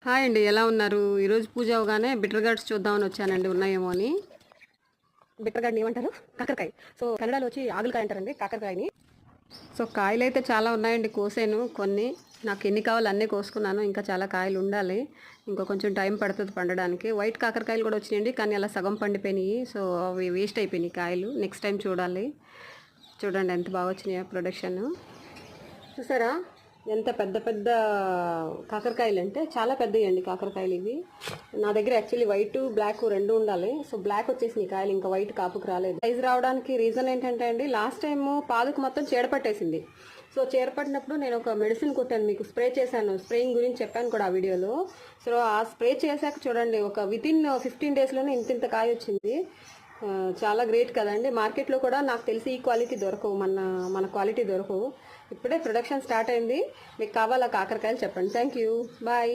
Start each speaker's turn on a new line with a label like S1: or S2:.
S1: Hi అండి, ఎలా ఉన్నారు? ఈరోజు పూజ అవగానే బిటర్ గార్డ్స్ చూద్దామని వచ్చానండి, ఉన్నాయేమో అని.
S2: బిట్టర్ గార్డ్ని ఏమంటారు? కాకరకాయ. సో కన్నడలో వచ్చి ఆగులకాయ అంటారండి కాకరకాయని.
S1: సో కాయలు అయితే చాలా ఉన్నాయండి, కోసాను కొన్ని. నాకు ఎన్ని కావాలో అన్నీ కోసుకున్నాను. ఇంకా చాలా కాయలు ఉండాలి, ఇంకా కొంచెం టైం పడుతుంది పండడానికి. వైట్ కాకరకాయలు కూడా వచ్చినాయండి, కానీ అలా సగం పండిపోయినాయి. సో అవి వేస్ట్ అయిపోయినాయి కాయలు. నెక్స్ట్ టైం చూడాలి. చూడండి ఎంత బాగా వచ్చినాయో ప్రొడక్షన్. చూసారా ఎంత పెద్ద పెద్ద కాకరకాయలు, అంటే చాలా పెద్దవి అండి కాకరకాయలు ఇవి. నా దగ్గర యాక్చువల్లీ వైట్ బ్లాక్ రెండు ఉండాలి. సో బ్లాక్ వచ్చేసినాయి కాయలు, ఇంకా వైట్ కాపుకు రాలేదు. సైజ్ రావడానికి రీజన్ ఏంటంటే అండి, లాస్ట్ టైం పాదుకు మొత్తం చీడపట్టేసింది. సో చీడపట్టినప్పుడు నేను ఒక మెడిసిన్ కొట్టాను, మీకు స్ప్రే చేశాను. స్ప్రేయింగ్ గురించి చెప్పాను కూడా ఆ వీడియోలో. సో ఆ స్ప్రే చేశాక చూడండి, ఒక వితిన్ 15 డేస్లోనే ఇంత కాయ వచ్చింది. చాలా గ్రేట్ కదండి. మార్కెట్లో కూడా నాకు తెలిసి ఈ క్వాలిటీ దొరకవు, మన క్వాలిటీ దొరకవు. ఇప్పుడే ప్రొడక్షన్ స్టార్ట్ అయింది. మీకు కావాలా కాకరకాయలు చెప్పండి. Thank you, bye.